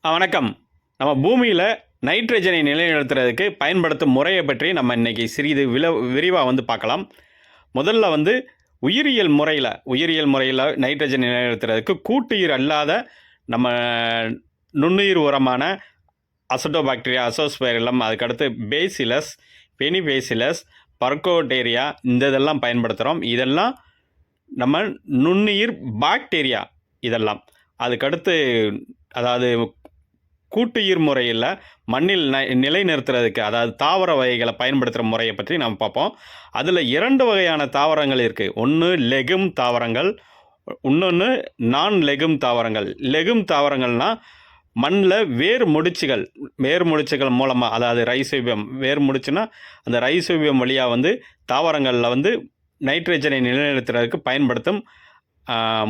வணக்கம். நம்ம பூமியில நைட்ரஜனை நிலைநிறுத்துறதுக்கு பயன்படுத்தும் முறைய பற்றி நம்ம இன்னைக்கு சிறிது விரிவா பார்க்கலாம். முதல்ல உயிரியல் முறையில நைட்ரஜன் நிலைநிறுத்துறதுக்கு கூட்டுயிர் அல்லாத நம்ம நுண்ணுயிர் உரமான அசட்டோபாக்டீரியா, அசோஸ்பைரிலம், அதுக்கடுத்து பேசிலஸ், பெனிபேசிலஸ், பர்கோடேரியா இதெல்லாம் பயன்படுத்துகிறோம். இதெல்லாம் நம்ம நுண்ணுயிர் பாக்டீரியா இதெல்லாம். அதுக்கடுத்து அதாவது கூட்டுயிர் முறையில் மண்ணில் நிலைநிறுத்துறதுக்கு அதாவது தாவர வகைகளை பயன்படுத்துகிற முறையை பற்றி நாம் பார்ப்போம். அதில் 2 வகையான தாவரங்கள் இருக்குது. ஒன்று லெகும் தாவரங்கள், இன்னொன்று நான் லெகும் தாவரங்கள். லெகும் தாவரங்கள்னால் மண்ணில் வேர் முடிச்சுகள் மூலமாக, அதாவது ரைசோபியம் வேர் முடிச்சுன்னா அந்த ரைசோபியம் வழியாக தாவரங்களில் நைட்ரஜனை நிலைநிறுத்துறதுக்கு பயன்படுத்தும்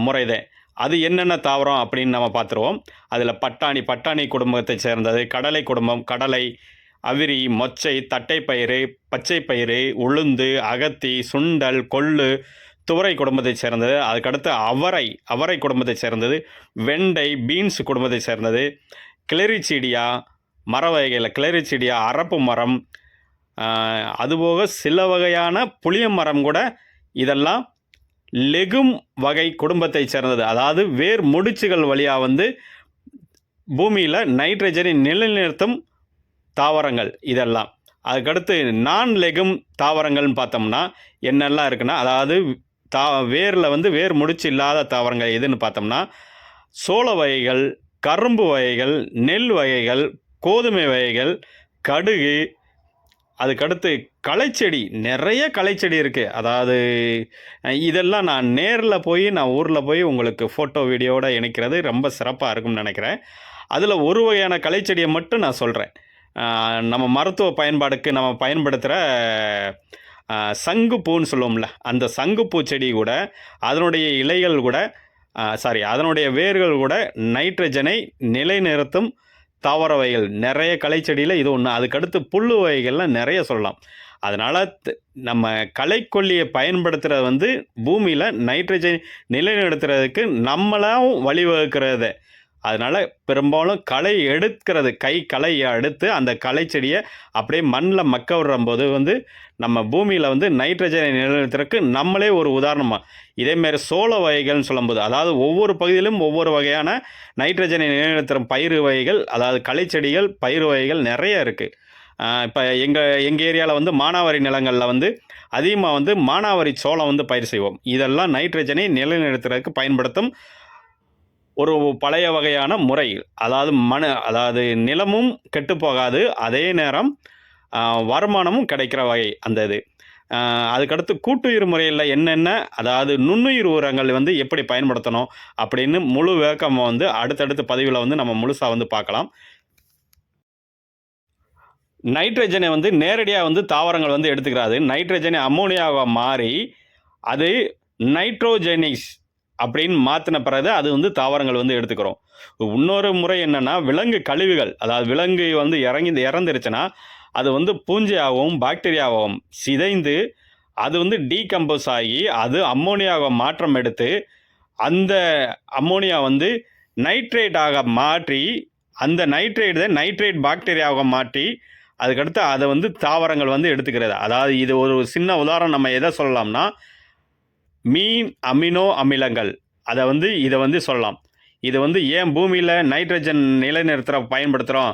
முறைதான். அது என்னென்ன தாவரம் அப்படின்னு நம்ம பார்த்துருவோம். அதில் பட்டாணி குடும்பத்தை சேர்ந்தது, கடலை குடும்பம், கடலை, அவிரி, மொச்சை, தட்டைப்பயிறு, பச்சைப்பயிறு, உளுந்து, அகத்தி, சுண்டல், கொள்ளு, துவரை குடும்பத்தை சேர்ந்தது. அதுக்கடுத்து அவரை குடும்பத்தை சேர்ந்தது, வெண்டை, பீன்ஸ் குடும்பத்தை சேர்ந்தது, கிளரிச்சீடியா மர வகைகளில் கிளரிச்சீடியா, அரப்பு மரம், அதுபோக சில வகையான புளிய மரம் கூட இதெல்லாம் லெகும் வகை குடும்பத்தை சேர்ந்தது. அதாவது வேர் முடிச்சுகள் வழியாக பூமியில் நைட்ரஜனை நிலைநிறுத்தும் தாவரங்கள் இதெல்லாம். அதுக்கடுத்து நான் லெகும் தாவரங்கள்னு பார்த்தோம்னா என்னெல்லாம் இருக்குன்னா, அதாவது வேரில் வேர் முடிச்சு இல்லாத தாவரங்கள் எதுன்னு பார்த்தோம்னா சோள வகைகள், கரும்பு வகைகள், நெல் வகைகள், கோதுமை வகைகள், கடுகு, அதுக்கடுத்து களைச்செடி, நிறைய களைச்செடி இருக்குது. அதாவது இதெல்லாம் நான் ஊரில் போய் உங்களுக்கு ஃபோட்டோ வீடியோவோடு இணைக்கிறது ரொம்ப சிறப்பாக இருக்கும்னு நினைக்கிறேன். அதில் ஒரு வகையான களைச்செடியை மட்டும் நான் சொல்கிறேன். நம்ம மருத்துவ பயன்பாடுக்கு நம்ம பயன்படுத்துகிற சங்குப்பூன்னு சொல்லுவோம்ல, அந்த சங்குப்பூ செடி கூட அதனுடைய இலைகள் கூட அதனுடைய வேர்கள் கூட நைட்ரஜனை நிலைநிறுத்தும் தாவர வகைகள். நிறைய களைச்செடியில் இது ஒன்று. அதுக்கடுத்து புல்லு வகைகள்லாம் நிறைய சொல்லலாம். அதனால் நம்ம களைக்கொல்லியை பயன்படுத்துகிறது பூமியில் நைட்ரஜன் நிலைநிறுத்துறதுக்கு நம்மளாம் வழிவகுக்கிறது. அதனால் பெரும்பாலும் களை எடுத்து அந்த களைச்செடியை அப்படியே மண்ணில் மக்க விடும்போது நம்ம பூமியில் நைட்ரஜனை நிலைநிறுத்துறதுக்கு நம்மளே ஒரு உதாரணமாக. இதேமாரி சோள வகைகள்னு சொல்லும்போது, அதாவது ஒவ்வொரு பகுதியிலும் ஒவ்வொரு வகையான நைட்ரஜனை நிலைநிறுத்தும் பயிர் வகைகள், அதாவது களைச்செடிகள், பயிர் வகைகள் நிறைய இருக்குது. இப்போ எங்கள் ஏரியாவில் மானாவாரி நிலங்களில் அதிகமாக மானாவாரி சோளம் பயிர் செய்வோம். இதெல்லாம் நைட்ரஜனை நிலைநிறுத்துறதுக்கு பயன்படுத்தும் ஒரு பழைய வகையான முறை. அதாவது நிலமும் கெட்டுப்போகாது, அதே நேரம் வருமானமும் கிடைக்கிற வகை அந்த இது. அதுக்கடுத்து கூட்டுயிர் முறையில் என்னென்ன, அதாவது நுண்ணுயிர் உரங்கள் எப்படி பயன்படுத்தணும் அப்படின்னு முழு விளக்கம் அடுத்தடுத்த பதிவில் நம்ம முழுசாக பார்க்கலாம். நைட்ரஜனை நேரடியாக தாவரங்கள் எடுத்துக்கிறாது. நைட்ரஜனை அம்மோனியாவை மாறி அது நைட்ரோஜெனிக்ஸ் அப்படின்னு மாற்றின பிறகு அது தாவரங்கள் எடுத்துக்கிறோம். இன்னொரு முறை என்னென்னா, விலங்கு கழிவுகள், அதாவது விலங்கு இறந்துருச்சுன்னா அது பூஞ்சையாகவும் பாக்டீரியாவும் சிதைந்து அது டீகம்போஸ் ஆகி அது அம்மோனியாவை மாற்றம் எடுத்து அந்த அம்மோனியா நைட்ரேட்டாக மாற்றி அந்த நைட்ரேட் பாக்டீரியாவை மாற்றி அதுக்கடுத்து அதை தாவரங்கள் எடுத்துக்கிறது. அதாவது இது ஒரு சின்ன உதாரணம். நம்ம எதை சொல்லலாம்னா, மீன் அமினோ அமிலங்கள், அதை இதை சொல்லலாம். இது ஏன் பூமியில் நைட்ரஜன் நிலைநிறுத்துற பயன்படுத்துகிறோம்,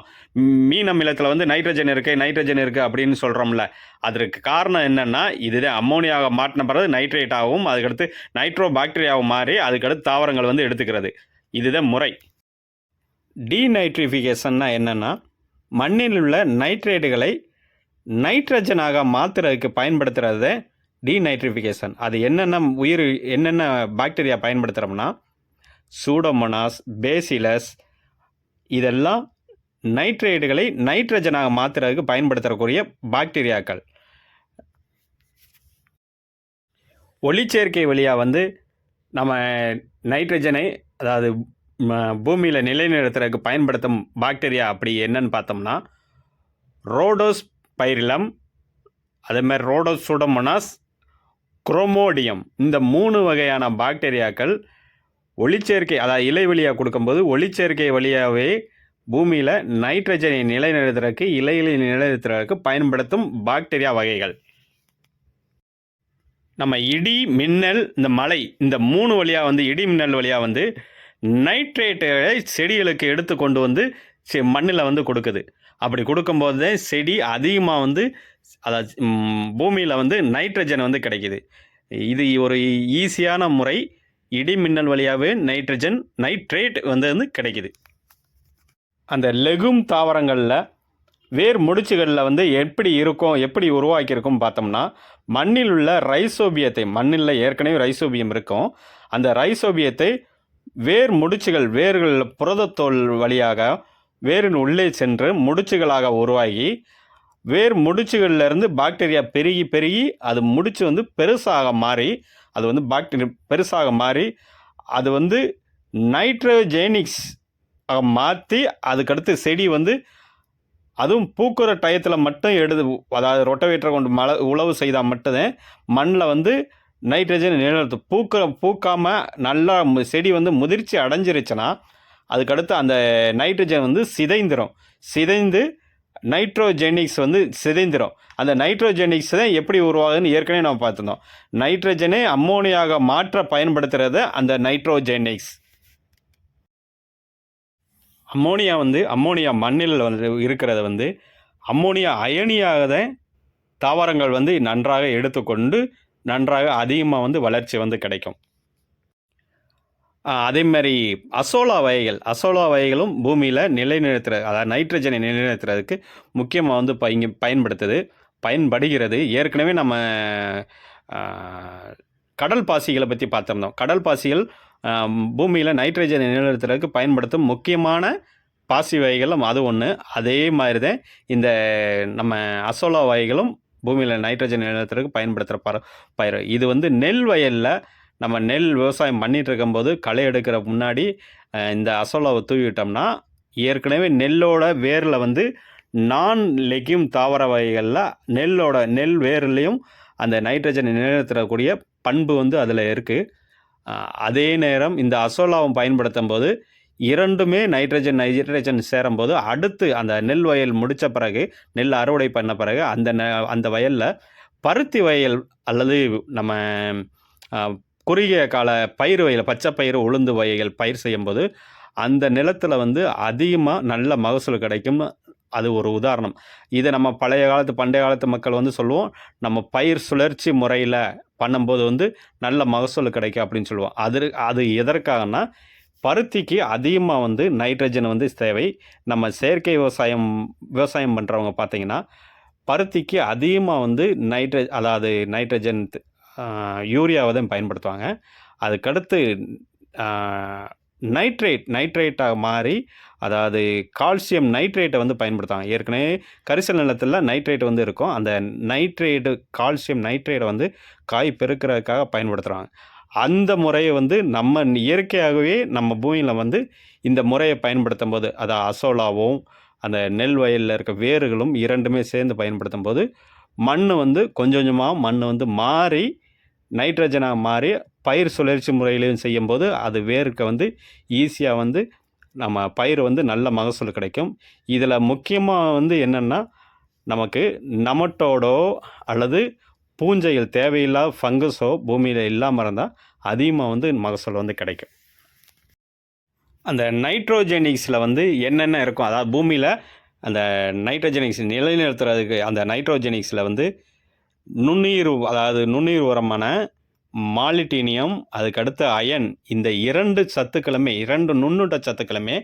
மீன் அமிலத்தில் நைட்ரஜன் இருக்குது அப்படின்னு சொல்கிறோம்ல, அதற்கு காரணம் என்னென்னா இதுதான். அம்மோனியாவை மாற்றின பிறகு நைட்ரேட் ஆகும், அதுக்கடுத்து நைட்ரோ பாக்டீரியாவும் மாறி அதுக்கடுத்து தாவரங்கள் எடுத்துக்கிறது. இதுதான் முறை. டீநைட்ரிஃபிகேஷன்னா என்னென்னா, மண்ணில் உள்ள நைட்ரேட்டுகளை நைட்ரஜனாக மாற்றுறதுக்கு பயன்படுத்துகிறது டீநைட்ரிஃபிகேஷன். அது என்னென்ன பாக்டீரியா பயன்படுத்துகிறோம்னா, சூடோமோனாஸ், பேசிலஸ், இதெல்லாம் நைட்ரேட்டுகளை நைட்ரஜனாக மாற்றுறதுக்கு பயன்படுத்தக்கூடிய பாக்டீரியாக்கள். ஒளிச்சேர்க்கை வழியாக நம்ம நைட்ரஜனை, அதாவது பூமியில் நிலைநிறுத்துறதுக்கு பயன்படுத்தும் பாக்டீரியா அப்படி என்னன்னு பார்த்தோம்னா, ரோடோஸ்பைரிலம், அதேமாதிரி ரோடோசூடோமோனாஸ், குரோமோடியம், இந்த 3 வகையான பாக்டீரியாக்கள் ஒளிச்சேர்க்கை, அதாவது இலை வழியாக கொடுக்கும்போது ஒளிச்சேர்க்கை வழியாகவே பூமியில் நைட்ரஜனை நிலைநிறுத்துறதுக்கு, இலைகளை நிலைநிறுத்துறதுக்கு பயன்படுத்தும் பாக்டீரியா வகைகள். நம்ம இடி, மின்னல், இந்த மழை, இந்த 3 வழியாக வந்து இடி, மின்னல் வழியாக வந்து நைட்ரேட்டுகளை செடிகளுக்கு எடுத்து கொண்டு வந்து மண்ணில் வந்து கொடுக்குது. அப்படி கொடுக்கும்போது தான் செடி அதிகமாக வந்து அதாவது பூமியில் வந்து நைட்ரஜன் வந்து கிடைக்கிது. இது ஒரு ஈஸியான முறை. இடி, மின்னல் வழியாகவே நைட்ரேட் வந்து கிடைக்கிது. அந்த லெகும் தாவரங்களில் வேர் முடிச்சுகளில் வந்து எப்படி இருக்கும், எப்படி உருவாக்கியிருக்கும் பார்த்தோம்னா, மண்ணில் உள்ள ரைசோபியத்தை, மண்ணில் ஏற்கனவே ரைசோபியம் இருக்கும், அந்த ரைசோபியத்தை வேர் முடிச்சுகள், வேர்கள் புரதத்தோல் வழியாக வேரின் உள்ளே சென்று முடிச்சுகளாக உருவாகி, வேர் முடிச்சுகளிலிருந்து பாக்டீரியா பெருகி பெருகி அது முடிச்சு வந்து பெருசாக மாறி, அது வந்து பாக்டீரியா பெருசாக மாறி அது வந்து நைட்ரோஜெனிக்ஸ் மாற்றி அதுக்கடுத்து செடி வந்து அதுவும் பூக்கிற டயத்தில் மட்டும் அதாவது ரொட்டவேட்டரை கொண்டு உழவு செய்தால் மட்டும்தான் மண்ணில் வந்து நைட்ரஜன் நிலைநிறுத்தும். பூக்காமல் நல்லா செடி வந்து முதிர்ச்சி அடைஞ்சிருச்சுன்னா அதுக்கடுத்து அந்த நைட்ரஜன் வந்து சிதைந்து நைட்ரோஜெனிக்ஸ் வந்து சிதைந்துடும். அந்த நைட்ரோஜெனிக்ஸ் தான் எப்படி உருவாகுதுன்னு ஏற்கனவே நம்ம பார்த்துருந்தோம். நைட்ரஜனை அம்மோனியாக மாற்ற பயன்படுத்துகிறது அந்த நைட்ரோஜெனிக்ஸ். அம்மோனியா மண்ணில் வந்து இருக்கிறத வந்து அம்மோனியா அயனியாக தான் தாவரங்கள் வந்து நன்றாக எடுத்துக்கொண்டு நன்றாக அதிகமாக வந்து வளர்ச்சி வந்து கிடைக்கும். அதே மாதிரி அசோலா வகைகளும் பூமியில் அதாவது நைட்ரஜனை நிலைநிறுத்துறதுக்கு முக்கியமாக வந்து இங்கே பயன்படுகிறது. ஏற்கனவே நம்ம கடல் பாசிகளை பற்றி பார்த்துருந்தோம். கடல் பாசிகள் பூமியில் நைட்ரஜனை நிலைநிறுத்துறதுக்கு பயன்படுத்தும் முக்கியமான பாசி வகைகளும் அது ஒன்று. அதே மாதிரி தான் இந்த நம்ம அசோலா வகைகளும் பூமியில் நைட்ரஜன் நிலைநிறுத்துறதுக்கு பயன்படுத்துகிற பயிர். இது வந்து நெல் வயலில் நம்ம நெல் விவசாயம் பண்ணிகிட்டு இருக்கும்போது களை எடுக்கிற முன்னாடி இந்த அசோலாவை தூவிட்டோம்னா ஏற்கனவே நெல்லோட வேரில் வந்து நான் லெக்யூம் தாவர வகைகளில் நெல் வேர்லேயும் அந்த நைட்ரஜனை நிலைநிறுத்தக்கூடிய பண்பு வந்து அதில் இருக்குது. அதே நேரம் இந்த அசோலாவும் பயன்படுத்தும் போது இரண்டுமே நைட்ரஜன் சேரும்போது அடுத்து அந்த நெல் வயல் முடித்த பிறகு, நெல் அறுவடை பண்ண பிறகு அந்த வயலில் பருத்தி வயல் அல்லது நம்ம குறுகிய கால பயிர் வயல், பச்சை பயிர், உளுந்து வகைகள் பயிர் செய்யும்போது அந்த நிலத்தில் வந்து அதிகமாக நல்ல மகசூல் கிடைக்கும்னு அது ஒரு உதாரணம். இதை நம்ம பண்டைய காலத்து மக்கள் வந்து சொல்லுவோம், நம்ம பயிர் சுழற்சி முறையில் பண்ணும்போது வந்து நல்ல மகசூல் கிடைக்கும் அப்படின்னு சொல்லுவோம். அது எதற்காகனா பருத்திக்கு அதிகமாக வந்து நைட்ரஜன் வந்து தேவை. நம்ம செயற்கை விவசாயம் பண்ணுறவங்க பார்த்திங்கன்னா பருத்திக்கு அதிகமாக வந்து நைட்ரஜன் யூரியாவை தான் பயன்படுத்துவாங்க. அதுக்கடுத்து நைட்ரேட்டாக மாறி அதாவது கால்சியம் நைட்ரேட்டை வந்து பயன்படுத்துவாங்க. ஏற்கனவே கரிசல் நிலத்தில் நைட்ரேட் வந்து இருக்கும். அந்த கால்சியம் நைட்ரேட்டை வந்து காய் பெருக்கிறதுக்காக பயன்படுத்துகிறாங்க. அந்த முறையை வந்து நம்ம இயற்கையாகவே நம்ம பூமியில் வந்து இந்த முறையை பயன்படுத்தும் போது, அதை அசோலாவும் அந்த நெல் வயலில் இருக்க வேர்களும் இரண்டுமே சேர்ந்து பயன்படுத்தும் போது மண் வந்து கொஞ்சம் கொஞ்சமாக மண் வந்து மாறி நைட்ரஜனாக மாறி பயிர் சுழற்சி முறையிலையும் செய்யும்போது அது வேருக்கு வந்து ஈஸியாக வந்து நம்ம பயிர் வந்து நல்ல மகசூல் கிடைக்கும். இதில் முக்கியமாக வந்து என்னென்னா நமக்கு நமட்டோடோ அல்லது பூஞ்சைகள் தேவையில்லாத ஃபங்கஸோ பூமியில் இல்லாமல் இருந்தால் அதிகமாக வந்து மகசூல் வந்து கிடைக்கும். அந்த நைட்ரோஜெனிக்ஸில் வந்து என்னென்ன இருக்கும், அதாவது பூமியில் அந்த நைட்ரோஜெனிக்ஸ் நிலைநிறுத்துறதுக்கு அந்த நைட்ரோஜெனிக்ஸில் வந்து நுண்ணுயிர் உரமான மாலிட்டீனியம், அதுக்கடுத்து அயன், இந்த இரண்டு நுண்ணுட்ட சத்துக்களுமே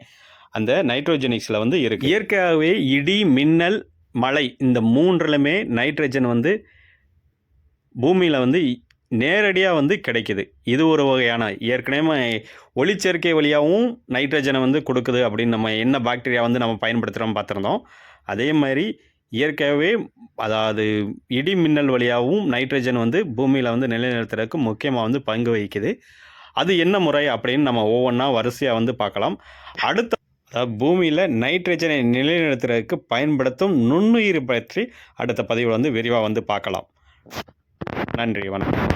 அந்த நைட்ரோஜெனிக்ஸில் வந்து இருக்குது. இயற்கையாகவே இடி, மின்னல், மழை இந்த மூன்றுலையுமே நைட்ரஜன் வந்து பூமியில் வந்து நேரடியாக வந்து கிடைக்குது. இது ஒரு வகையான ஏற்கனவே ஒளிச்சேர்க்கை வழியாகவும் நைட்ரஜனை வந்து கொடுக்குது அப்படின்னு நம்ம என்ன பாக்டீரியா வந்து நம்ம பயன்படுத்துகிறோம் பார்த்துருந்தோம். அதே மாதிரி இயற்கையாகவே அதாவது இடி, மின்னல் வழியாகவும் நைட்ரஜன் வந்து பூமியில் வந்து நிலைநிறுத்துறதுக்கு முக்கியமாக வந்து பங்கு வகிக்குது. அது என்ன முறை அப்படின்னு நம்ம ஒவ்வொன்றா வரிசையாக வந்து பார்க்கலாம். அதாவது பூமியில் நைட்ரஜனை நிலைநிறுத்துறதுக்கு பயன்படுத்தும் நுண்ணுயிர் பற்றி அடுத்த பதிவில் வந்து விரிவாக வந்து பார்க்கலாம். நன்றி, வணக்கம்.